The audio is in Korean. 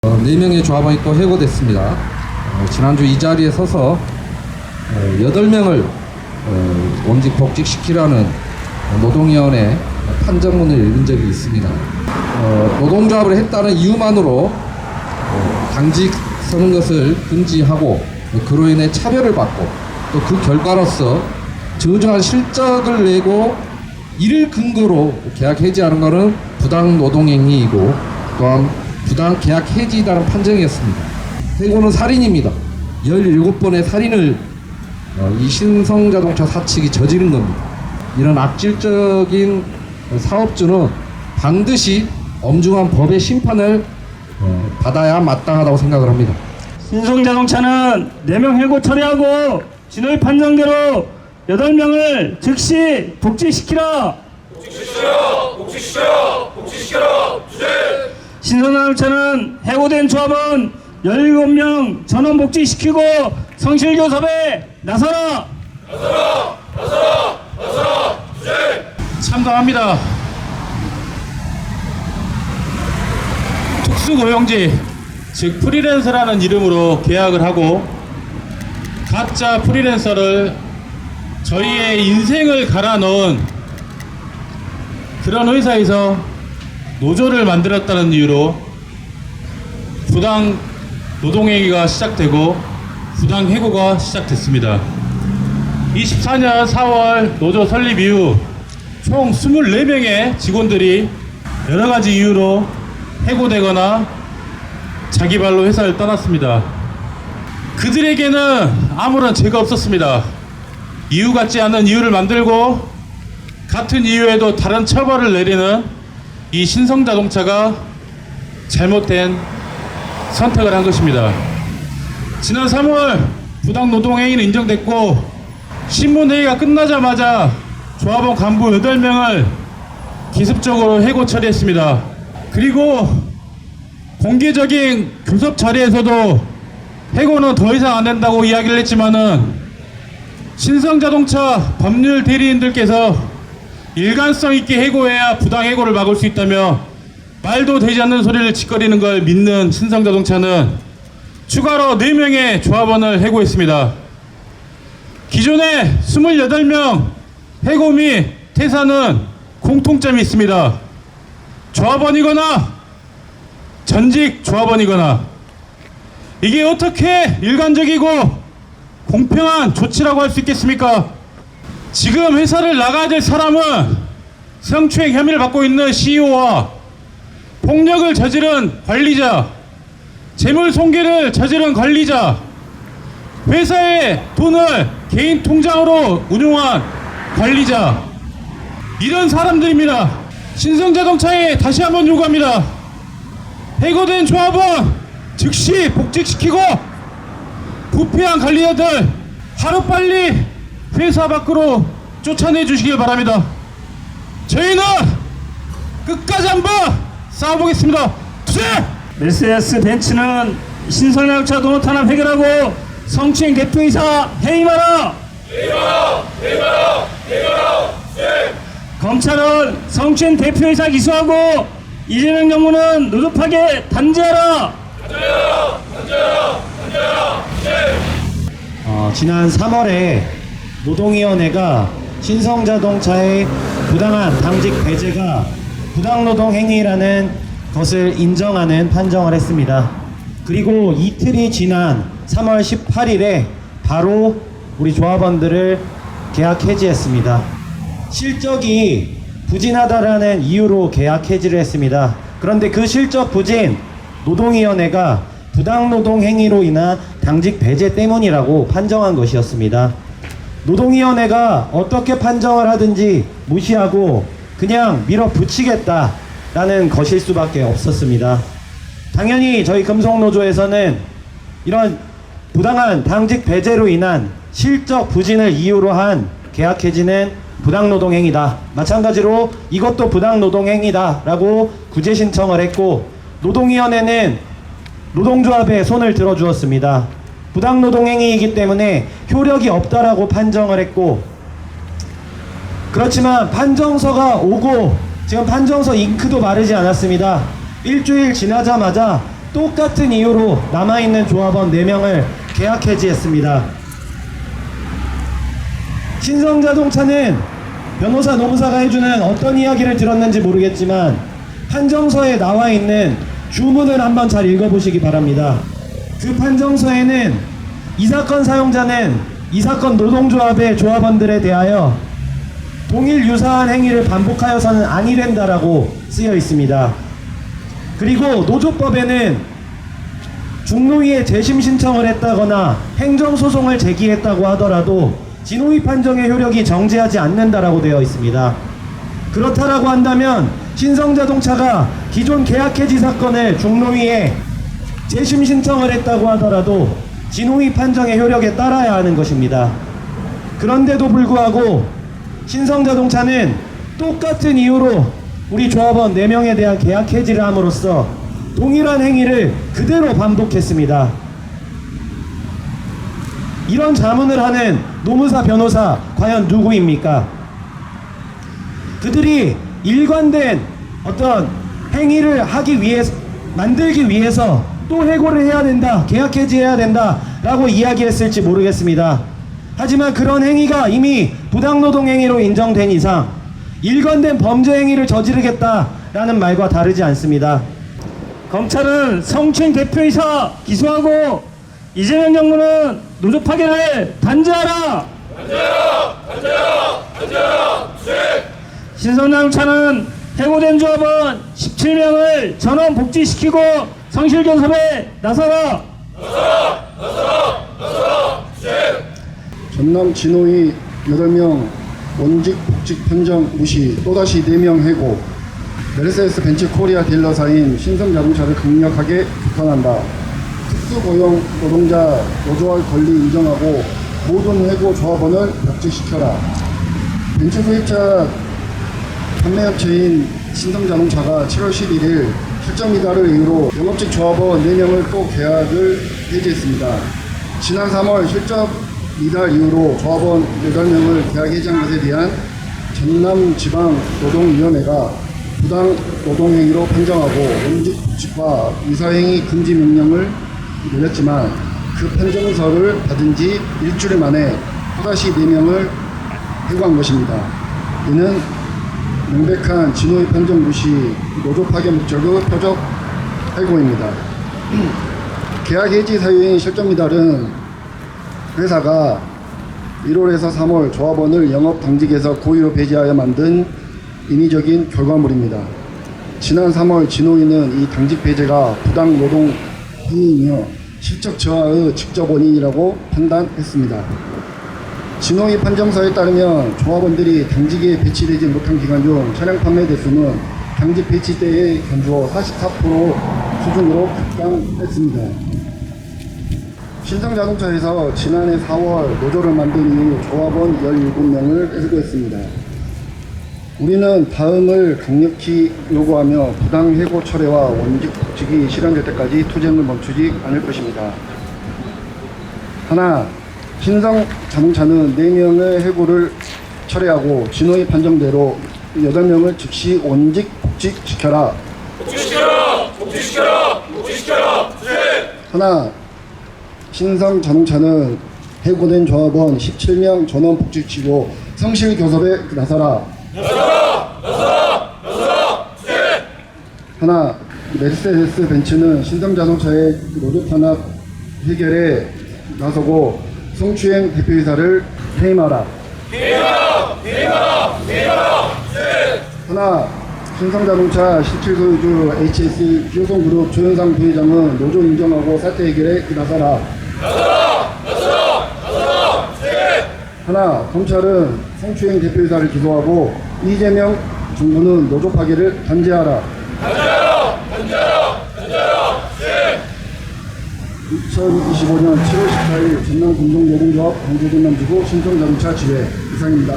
4명의 조합원이 또 해고됐습니다. 지난주 이 자리에 서서 8명을 원직 복직시키라는 노동위원회 판정문을 읽은 적이 있습니다. 노동조합을 했다는 이유만으로 당직 서는 것을 금지하고 그로 인해 차별을 받고 또 그 결과로서 정정한 실적을 내고 이를 근거로 계약 해지하는 것은 부당 노동행위이고 또한 부당 계약 해지이다는 판정이었습니다. 해고는 살인입니다. 17번의 살인을 이 신성자동차 사측이 저지른 겁니다. 이런 악질적인 사업주는 반드시 엄중한 법의 심판을 받아야 마땅하다고 생각을 합니다. 신성자동차는 4명 해고 처리하고 진호의 판정대로 8명을 즉시 복직시키라. 복직시켜라. 주제. 신성자동차는 해고된 조합원 17명 전원 복직시키고 성실교섭에 나서라. 주제. 참가합니다. 특수고용지, 즉 프리랜서라는 이름으로 계약을 하고 가짜 프리랜서를 저희의 인생을 갈아 넣은 그런 회사에서 노조를 만들었다는 이유로 부당 노동행위가 시작되고 부당 해고가 시작됐습니다. 24년 4월 노조 설립 이후 총 24명의 직원들이 여러가지 이유로 해고되거나 자기 발로 회사를 떠났습니다. 그들에게는 아무런 죄가 없었습니다. 이유 같지 않은 이유를 만들고 같은 이유에도 다른 처벌을 내리는 이 신성자동차가 잘못된 선택을 한 것입니다. 지난 3월 부당 노동행위는 인정됐고 신문회의가 끝나자마자 조합원 간부 8명을 기습적으로 해고 처리했습니다. 그리고 공개적인 교섭 자리에서도 해고는 더 이상 안 된다고 이야기를 했지만은 신성자동차 법률 대리인들께서 일관성 있게 해고해야 부당 해고를 막을 수 있다며 말도 되지 않는 소리를 짓거리는 걸 믿는 신성자동차는 추가로 4명의 조합원을 해고했습니다. 기존에 28명 해고 및 퇴사는 공통점이 있습니다. 조합원이거나 전직 조합원이거나. 이게 어떻게 일관적이고 공평한 조치라고 할 수 있겠습니까? 지금 회사를 나가야 될 사람은 성추행 혐의를 받고 있는 CEO와 폭력을 저지른 관리자, 재물 손괴를 저지른 관리자, 회사의 돈을 개인 통장으로 운용한 관리자, 이런 사람들입니다. 신성자동차에 다시 한번 요구합니다. 해고된 조합원 즉시 복직시키고 부패한 관리자들 하루빨리 회사 밖으로 쫓아내 주시길 바랍니다. 저희는 끝까지 한번 싸워보겠습니다. 투쟁! 메르세데스 벤츠는 신성자동차 노조 탄압 해결하고 성추행 대표이사 해임하라. 검찰은 성추행 대표이사 기소하고 이재명 정부는 노조 파괴 단죄하라. 지난 3월에 노동위원회가 신성자동차의 부당한 당직 배제가 부당노동 행위라는 것을 인정하는 판정을 했습니다. 그리고 이틀이 지난 3월 18일에 바로 우리 조합원들을 계약 해지했습니다. 실적이 부진하다라는 이유로 계약 해지를 했습니다. 그런데 그 실적 부진 노동위원회가 부당노동 행위로 인한 당직 배제 때문이라고 판정한 것이었습니다. 노동위원회가 어떻게 판정을 하든지 무시하고 그냥 밀어붙이겠다라는 것일 수밖에 없었습니다. 당연히 저희 금속노조에서는 이런 부당한 당직 배제로 인한 실적 부진을 이유로 한 계약 해지는 부당노동행위다. 마찬가지로 이것도 부당노동행위다 라고 구제 신청을 했고 노동위원회는 노동조합에 손을 들어주었습니다. 부당노동행위이기 때문에 효력이 없다라고 판정을 했고, 그렇지만 판정서가 오고 지금 판정서 잉크도 마르지 않았습니다. 일주일 지나자마자 똑같은 이유로 남아있는 조합원 4명을 계약 해지했습니다. 신성자동차는 변호사 노무사가 해주는 어떤 이야기를 들었는지 모르겠지만 판정서에 나와 있는 주문을 한번 잘 읽어보시기 바랍니다. 그 판정서에는 이 사건 사용자는 이 사건 노동조합의 조합원들에 대하여 동일 유사한 행위를 반복하여서는 아니 된다라고 쓰여 있습니다. 그리고 노조법에는 중노위에 재심 신청을 했다거나 행정소송을 제기했다고 하더라도 진호위 판정의 효력이 정지하지 않는다라고 되어 있습니다. 그렇다라고 한다면 신성자동차가 기존 계약 해지 사건을 중노위에 재심 신청을 했다고 하더라도 진호위 판정의 효력에 따라야 하는 것입니다. 그런데도 불구하고 신성자동차는 똑같은 이유로 우리 조합원 4명에 대한 계약 해지를 함으로써 동일한 행위를 그대로 반복했습니다. 이런 자문을 하는 노무사 변호사 과연 누구입니까? 그들이 일관된 어떤 행위를 만들기 위해서 또 해고를 해야 된다, 계약 해지해야 된다 라고 이야기했을지 모르겠습니다. 하지만 그런 행위가 이미 부당노동 행위로 인정된 이상 일관된 범죄 행위를 저지르겠다라는 말과 다르지 않습니다. 검찰은 성추행 대표이사 기소하고 이재명 정부는 노조 파괴를 단죄하라! 신성자동차는 해고된 조합원 17명을 전원 복직시키고 성실 교섭에 나서라! 전남 진호위 8명 원직 복직 판정 무시, 또다시 4명 해고. 메르세데스 벤츠 코리아 딜러사인 신성자동차를 강력하게 비판한다. 특수고용 노동자 노조할 권리 인정하고 모든 해고 조합원을 복직시켜라. 벤츠 수입차 판매업체인 신성자동차가 7월 11일 실적 미달을 이유로 영업직 조합원 4명을 또 계약을 해지했습니다. 지난 3월 실적 미달 이후로 조합원 8명을 계약 해지한 것에 대한 전남지방노동위원회가 부당 노동행위로 판정하고 원직 복직과 유사행위 금지 명령을 내렸지만 그 판정서를 받은 지 일주일 만에 또다시 4명을 해고한 것입니다. 이는 명백한 진호위 판정 무시, 노조 파괴 목적의 표적 해고입니다. 계약 해지 사유인 실적 미달은 회사가 1월에서 3월 조합원을 영업 당직에서 고의로 배제하여 만든 인위적인 결과물입니다. 지난 3월 진호위는 이 당직 배제가 부당 노동 행위이며 실적 저하의 직접 원인이라고 판단했습니다. 진호위 판정서에 따르면 조합원들이 당직에 배치되지 못한 기간 중 차량 판매 대수는 당직 배치 때의 견주어 44% 수준으로 급감했습니다. 신성자동차에서 지난해 4월 노조를 만든 이후 조합원 17명을 해고했습니다. 우리는 다음을 강력히 요구하며 부당 해고 철회와 원직 복직이 실현될 때까지 투쟁을 멈추지 않을 것입니다. 하나, 신성자동차는 4명의 해고를 철회하고 진호위 판정대로 8명을 즉시 원직 복직시켜라. 하나, 신성자동차는 해고된 조합원 17명 전원 복직시키고 성실 교섭에 나서라. 하나, 메르세데스 벤츠는 신성자동차의 노조 탄압 해결에 나서고 성추행 대표이사를 해임하라. 하나, 신성자동차 17소유주 HS 효성그룹 조현상 부회장은 노조 인정하고 사태 해결에 나서라. 하나, 검찰은 성추행 대표이사를 기소하고 이재명 정부는 노조 파괴를 단죄하라. 2025년 7월 14일 전남공동노동조합 광주전남지구 신성자동차 지회 이상입니다.